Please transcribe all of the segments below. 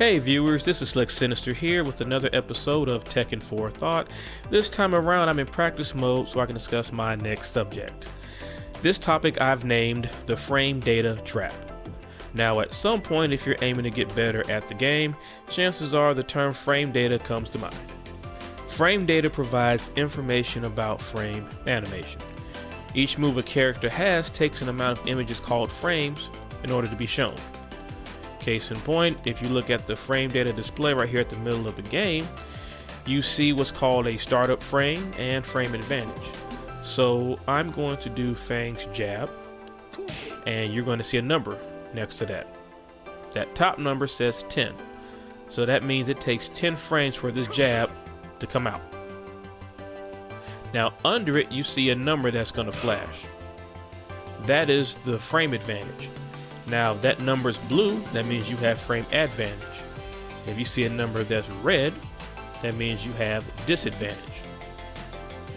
Hey viewers, this is Slick Sinister here with another episode of Tekken Forethought. This time around I'm in practice mode so I can discuss my next subject. This topic I've named the frame data trap. Now at some point, if you're aiming to get better at the game, chances are the term frame data comes to mind. Frame data provides information about frame animation. Each move a character has takes an amount of images called frames in order to be shown. Case in point, if you look at the frame data display right here at the middle of the game, you see what's called a startup frame and frame advantage. So I'm going to do Fang's jab, and you're going to see a number next to that. That top number says 10. So that means it takes 10 frames for this jab to come out. Now under it you see a number that's going to flash. That is the frame advantage. Now if that number's blue, that means you have frame advantage. If you see a number that's red, that means you have disadvantage.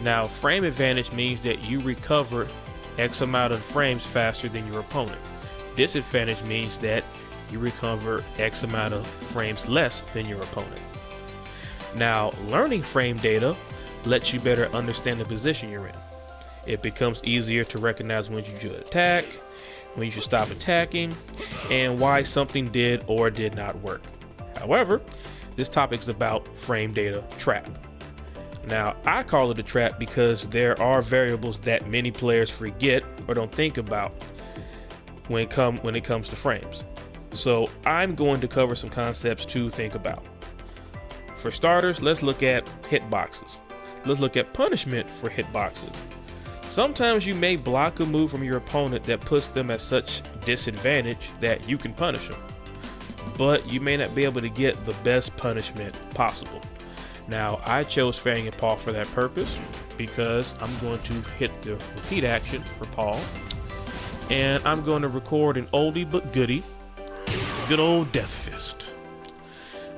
Now frame advantage means that you recover X amount of frames faster than your opponent. Disadvantage means that you recover X amount of frames less than your opponent. Now learning frame data lets you better understand the position you're in. It becomes easier to recognize when you should attack, when you should stop attacking, and why something did or did not work. However, this topic is about frame data trap. Now, I call it a trap because there are variables that many players forget or don't think about when it comes to frames. So I'm going to cover some concepts to think about. For starters, let's look at hitboxes. Let's look at punishment for hitboxes. Sometimes you may block a move from your opponent that puts them at such disadvantage that you can punish them, but you may not be able to get the best punishment possible. Now I chose Fang and Paul for that purpose because I'm going to hit the repeat action for Paul, and I'm going to record an oldie but goodie, good old Death Fist.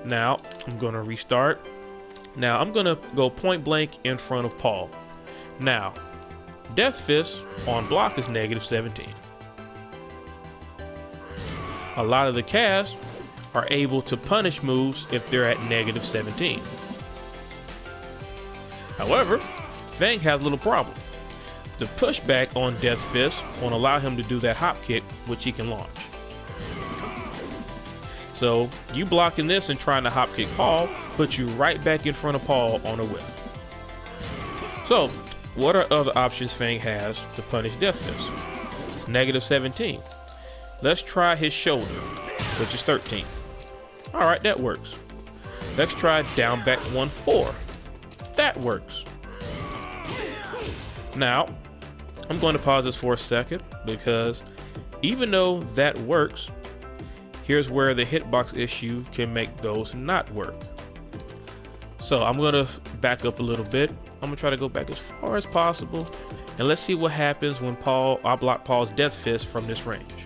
Now I'm going to restart. Now I'm going to go point blank in front of Paul. Now Death Fist on block is -17. A lot of the cast are able to punish moves if they're at -17. However, Fang has a little problem. The pushback on Death Fist won't allow him to do that hop kick, which he can launch. So you blocking this and trying to hop kick Paul puts you right back in front of Paul on a whip. So what are other options Fang has to punish Death Fist? -17. Let's try his shoulder, which is 13. Alright, that works. Let's try down back 1-4. That works. Now, I'm going to pause this for a second because even though that works, here's where the hitbox issue can make those not work. So I'm going to back up a little bit. I'm going to try to go back as far as possible, and let's see what happens when I block Paul's Death Fist from this range.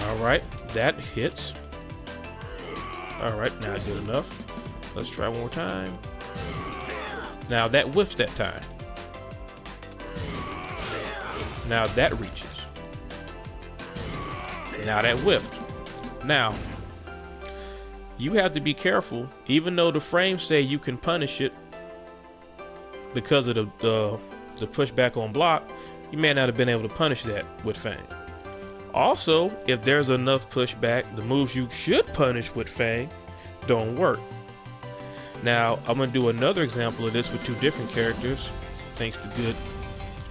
Alright, that hits. Alright, not good enough. Let's try one more time. Now that whiffs that time. Now that reaches. Now that whiffed. Now you have to be careful. Even though the frames say you can punish it because of the pushback on block, you may not have been able to punish that with Fang. Also, if there's enough pushback, the moves you should punish with Fang don't work. Now I'm going to do another example of this with two different characters, thanks to good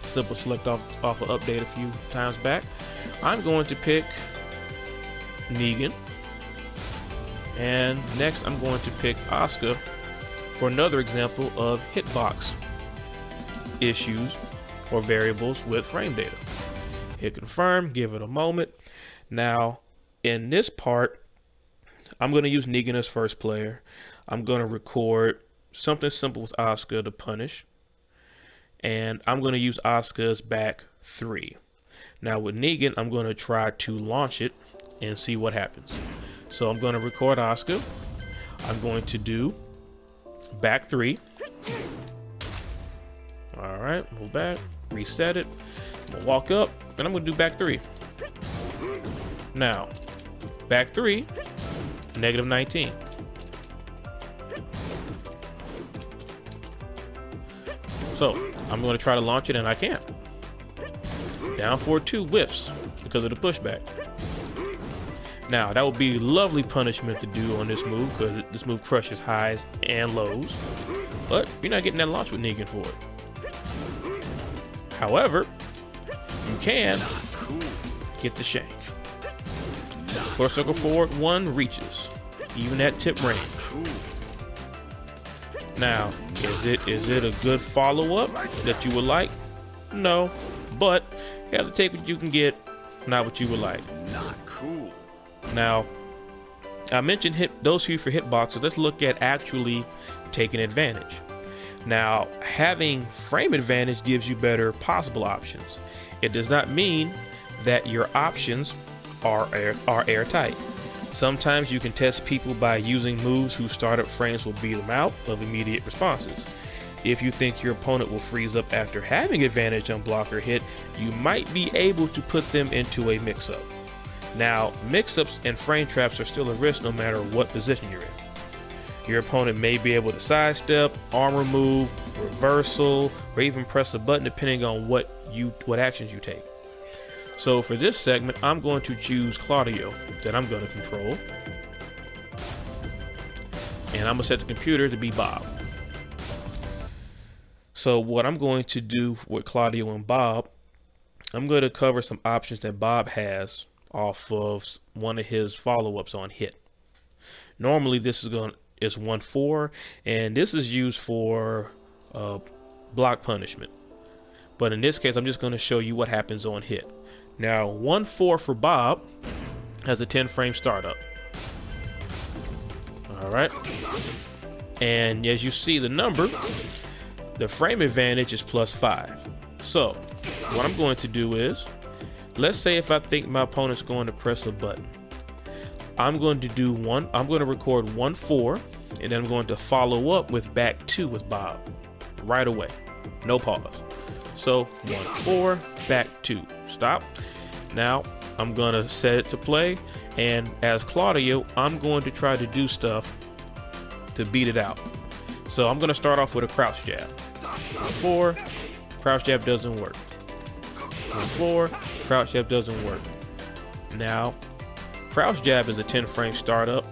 simple select off of update a few times back. I'm going to pick Negan, and next I'm going to pick Asuka for another example of hitbox issues or variables with frame data. Hit confirm, give it a moment. Now in this part I'm going to use Negan as first player. I'm going to record something simple with Asuka to punish, and I'm going to use Asuka's back 3. Now with Negan I'm going to try to launch it and see what happens. So I'm going to record Asuka. I'm going to do back 3. Alright, move back, reset it. I'm going to walk up, and I'm going to do back 3. Now, back 3, negative 19. So I'm going to try to launch it, and I can't. Down forward 2 whiffs because of the pushback. Now that would be lovely punishment to do on this move, because this move crushes highs and lows, but you're not getting that launch with Negan for it. However, you can get the shank. Floor circle forward 1 reaches, even at tip range. Now, is it a good follow-up that you would like? No, but you have to take what you can get, not what you would like. Not cool. Now, I mentioned those few for hitboxes. Let's look at actually taking advantage. Now, having frame advantage gives you better possible options. It does not mean that your options are airtight. Sometimes you can test people by using moves whose startup frames will beat them out of immediate responses. If you think your opponent will freeze up after having advantage on block or hit, you might be able to put them into a mix-up. Now, mix-ups and frame traps are still a risk no matter what position you're in. Your opponent may be able to sidestep, armor move, reversal, or even press a button depending on what actions you take. So for this segment, I'm going to choose Claudio, that I'm going to control. And I'm going to set the computer to be Bob. So what I'm going to do with Claudio and Bob, I'm going to cover some options that Bob has off of one of his follow-ups on hit. Normally this is 1-4, and this is used for block punishment. But in this case, I'm just going to show you what happens on hit. Now, 1-4 for Bob has a 10 frame startup. Alright. And as you see the number, the frame advantage is +5. So, what I'm going to do is, let's say if I think my opponent's going to press a button, I'm going to record 1-4, and then I'm going to follow up with back 2 with Bob right away. No pause. So 1-4, back 2, stop. Now I'm gonna set it to play, and as Claudio, I'm going to try to do stuff to beat it out. So I'm gonna start off with a crouch jab. 1-4, crouch jab doesn't work. 1-4, crouch jab doesn't work. Now, crouch jab is a 10 frame startup,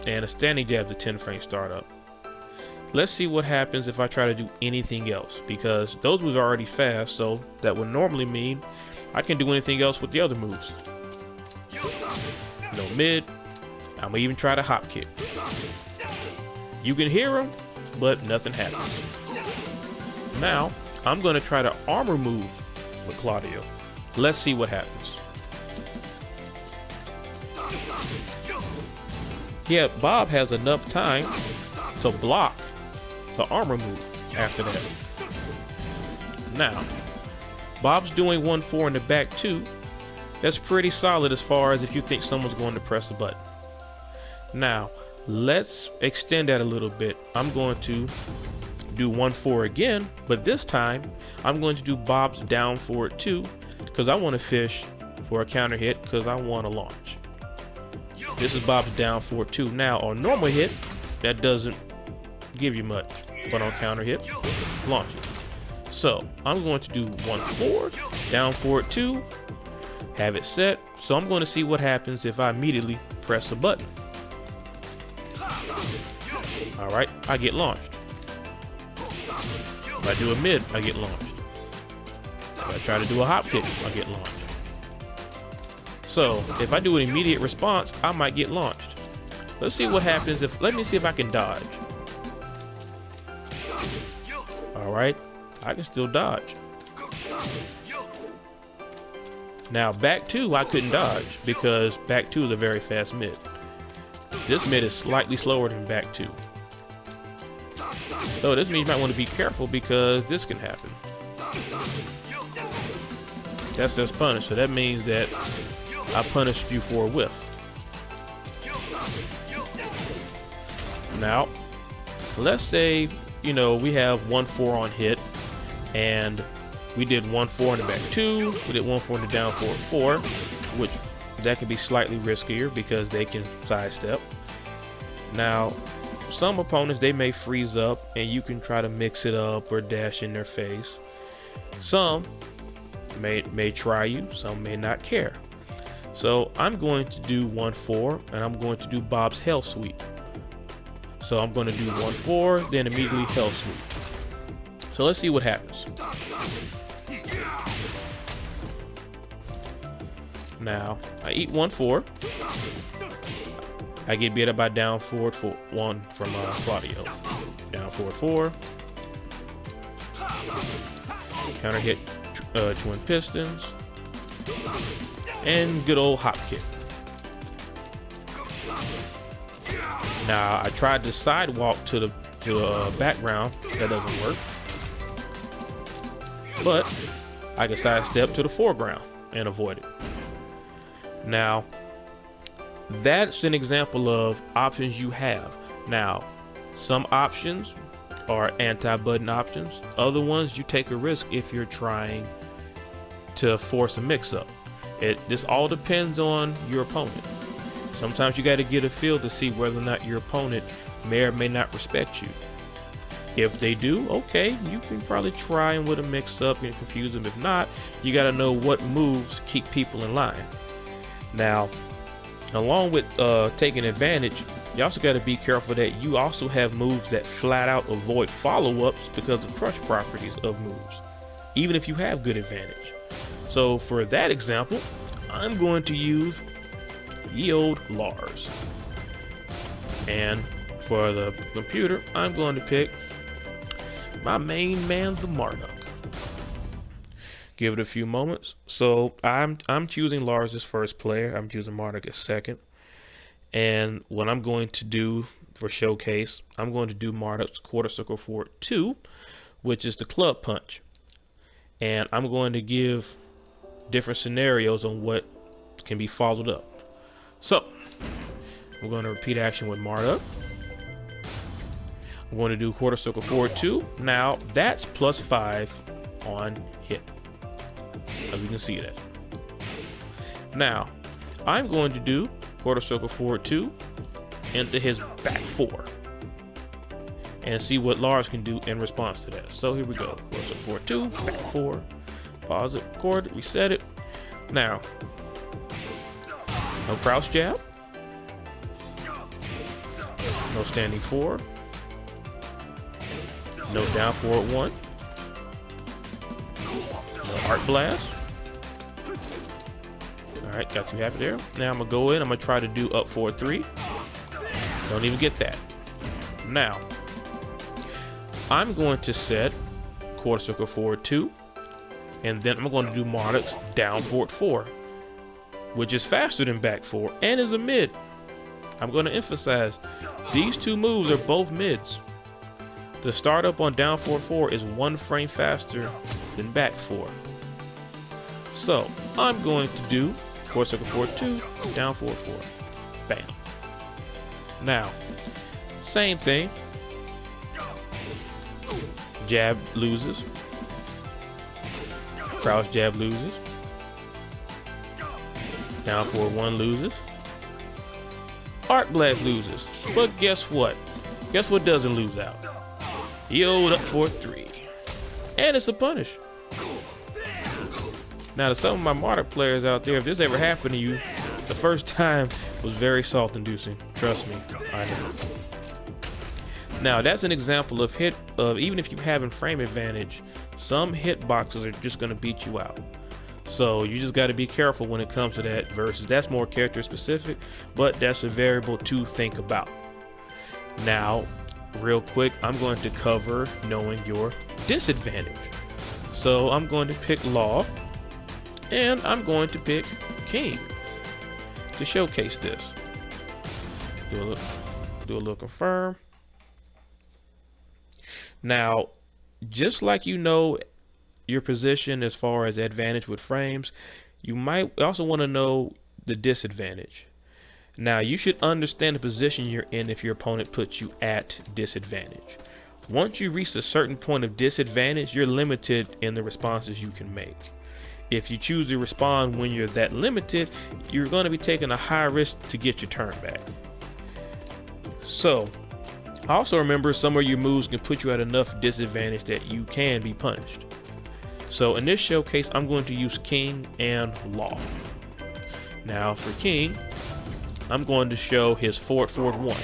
and a standing jab is a 10 frame startup. Let's see what happens if I try to do anything else, because those moves are already fast, so that would normally mean I can do anything else with the other moves. No mid. I'm gonna even try to hop kick. You can hear him, but nothing happens. Now, I'm gonna try to armor move with Claudio. Let's see what happens. Yeah, Bob has enough time to block the armor move after that. Now, Bob's doing 1-4 in the back 2. That's pretty solid as far as if you think someone's going to press a button. Now, let's extend that a little bit. I'm going to do 1-4 again, but this time I'm going to do Bob's down forward 2 because I want to fish for a counter hit because I want to launch. This is Bob's down forward 2. Now, on normal hit, that doesn't give you much, but on counter hit, launch it. So I'm going to do 1-4, down forward 2, have it set. So I'm going to see what happens if I immediately press a button. All right, I get launched. If I do a mid, I get launched. If I try to do a hop kick, I get launched. So if I do an immediate response, I might get launched. Let's see what happens let me see if I can dodge. All right, I can still dodge. Now back 2, I couldn't dodge because back 2 is a very fast mid. This mid is slightly slower than back 2. So this means you might want to be careful because this can happen. That's just punish, so that means that I punished you for a whiff. Now, let's say, we have 1-4 on hit, and we did 1-4 in the back 2, we did 1-4 in the down forward 4, which that can be slightly riskier because they can sidestep. Now, some opponents, they may freeze up and you can try to mix it up or dash in their face. Some may try you, some may not care. So I'm going to do 1-4 and I'm going to do Bob's Hell Sweep. So I'm going to do 1-4, then immediately Hell Sweep. So let's see what happens. Now I eat 1-4. I get beat up by down forward for 1 from Claudio. Down forward 4. Counter hit twin pistons. And good old hop kick. Now I tried to sidewalk to the background. That doesn't work. But I can sidestep to the foreground and avoid it. Now, that's an example of options you have. Now, some options are anti-button options. Other ones, you take a risk if you're trying to force a mix-up. This all depends on your opponent. Sometimes you got to get a feel to see whether or not your opponent may or may not respect you. If they do, okay, you can probably try and with a mix-up and confuse them. If not, you got to know what moves keep people in line. Now, along with taking advantage, you also got to be careful that you also have moves that flat out avoid follow-ups because of crush properties of moves, even if you have good advantage. So for that example, I'm going to use ye old Lars. And for the computer, I'm going to pick my main man, the Marduk. Give it a few moments. So I'm choosing Lars as first player. I'm choosing Marduk as second. And what I'm going to do for showcase, I'm going to do Marduk's quarter circle forward 2, which is the club punch. And I'm going to give different scenarios on what can be followed up. So we're going to repeat action with Marduk. I'm going to do quarter circle forward 2. Now that's +5 on hit, as you can see that. Now I'm going to do quarter circle forward 2 into his back 4 and see what Lars can do in response to that. So here we go. Quarter circle forward 2, back 4. Pause it, record it, reset it. Now, no crouch jab, no standing 4, no down forward 1, no arc blast. Alright, got 2 happy there. Now I'm gonna go in, I'm gonna try to do up forward 3. Don't even get that. Now, I'm going to set quarter circle forward 2. And then I'm going to do Marduk's down forward 4, which is faster than back 4 and is a mid. I'm going to emphasize these 2 moves are both mids. The startup on down forward 4 is 1 frame faster than back 4. So I'm going to do quarter circle forward 2, down forward 4. Bam. Now, same thing. Jab loses. Crouch jab loses. Down forward 1 loses. Arc blast loses. But guess what? Guess what doesn't lose out? Yield up forward 3. And it's a punish. Now to some of my Marduk players out there, if this ever happened to you, the first time was very salt inducing. Trust me, I know. Now that's an example of even if you have a frame advantage, some hitboxes are just going to beat you out. So you just got to be careful when it comes to that versus that's more character specific, but that's a variable to think about. Now, real quick, I'm going to cover knowing your disadvantage. So I'm going to pick Law and I'm going to pick King to showcase this. Do a little confirm. Now, just like you know your position as far as advantage with frames, you might also want to know the disadvantage. Now, you should understand the position you're in if your opponent puts you at disadvantage. Once you reach a certain point of disadvantage, you're limited in the responses you can make. if you choose to respond when you're that limited, you're going to be taking a high risk to get your turn back. So also remember, some of your moves can put you at enough disadvantage that you can be punished. So in this showcase, I'm going to use King and Law. Now for King, I'm going to show his forward 1.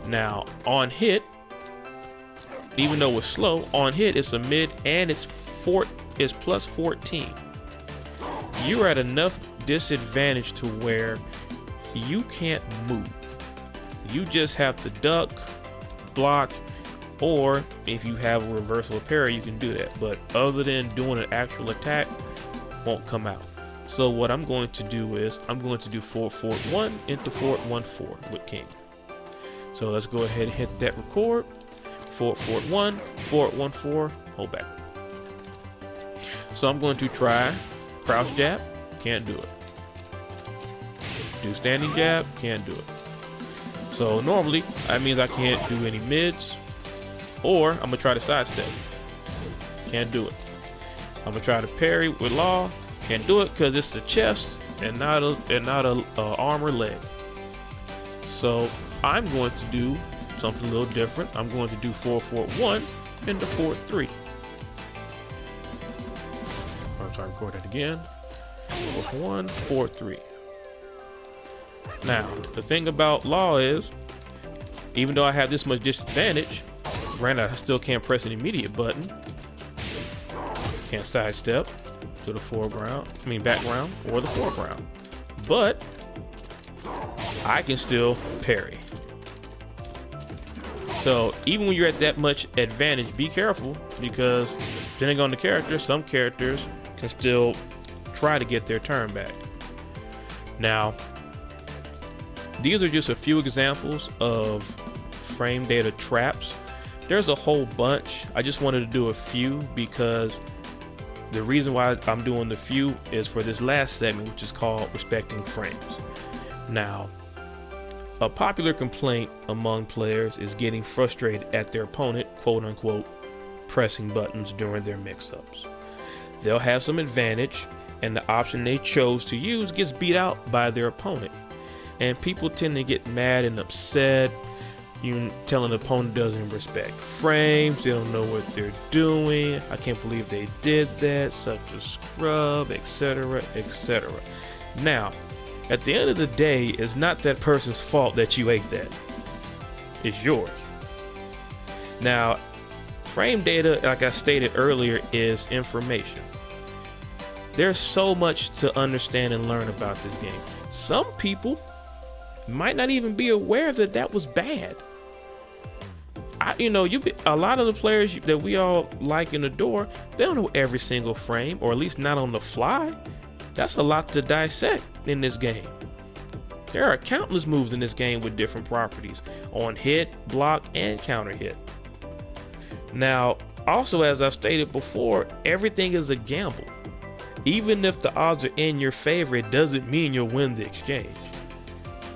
Now on hit, even though it's slow, on hit it's a mid and it's plus 14. You're at enough disadvantage to where you can't move. You just have to duck, block, or if you have a reversal parry, you can do that. But other than doing an actual attack, won't come out. So what I'm going to do is I'm going to do forward 1 into forward 1-4 with King. So let's go ahead and hit that record. Forward 1, forward 1-4, hold back. So I'm going to try crouch jab, can't do it. Do standing jab, can't do it. So normally, that means I can't do any mids, or I'm gonna try to sidestep. Can't do it. I'm gonna try to parry with Law, can't do it because it's the chest and not a arm or leg. So I'm going to do something a little different. I'm going to do forward 1 into forward 3. I'm sorry, record that again. Forward 1, forward 3. Now, the thing about Law is, even though I have this much disadvantage, granted I still can't press an immediate button. Can't sidestep to the background or the foreground. But I can still parry. So even when you're at that much advantage, be careful, because depending on the character, some characters can still try to get their turn back. Now, these are just a few examples of frame data traps. There's a whole bunch. I just wanted to do a few because the reason why I'm doing the few is for this last segment, which is called respecting frames. Now, a popular complaint among players is getting frustrated at their opponent, quote unquote, pressing buttons during their mix-ups. They'll have some advantage and the option they chose to use gets beat out by their opponent. And people tend to get mad and upset. You telling the opponent doesn't respect frames, they don't know what they're doing, I can't believe they did that, such a scrub, etc, etc. Now, at the end of the day, it's not that person's fault that you ate that. It's yours. Now, frame data, like I stated earlier, is information. There's so much to understand and learn about this game. Some people might not even be aware that that was bad. A lot of the players that we all like and adore, they don't know every single frame, or at least not on the fly. That's a lot to dissect in this game. There are countless moves in this game with different properties on hit, block, and counter hit. Now, also, as I've stated before, everything is a gamble. Even if the odds are in your favor, it doesn't mean you'll win the exchange.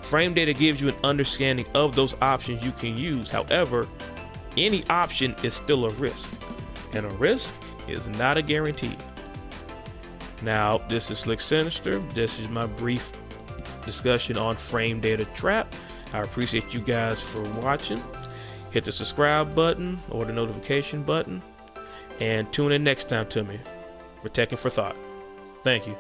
Frame data gives you an understanding of those options you can use. However, any option is still a risk, and a risk is not a guarantee. Now, this is Slick Sinister. This is my brief discussion on frame data trap. I appreciate you guys for watching. Hit the subscribe button or the notification button, and tune in next time to me for Tekken for Thought. Thank you.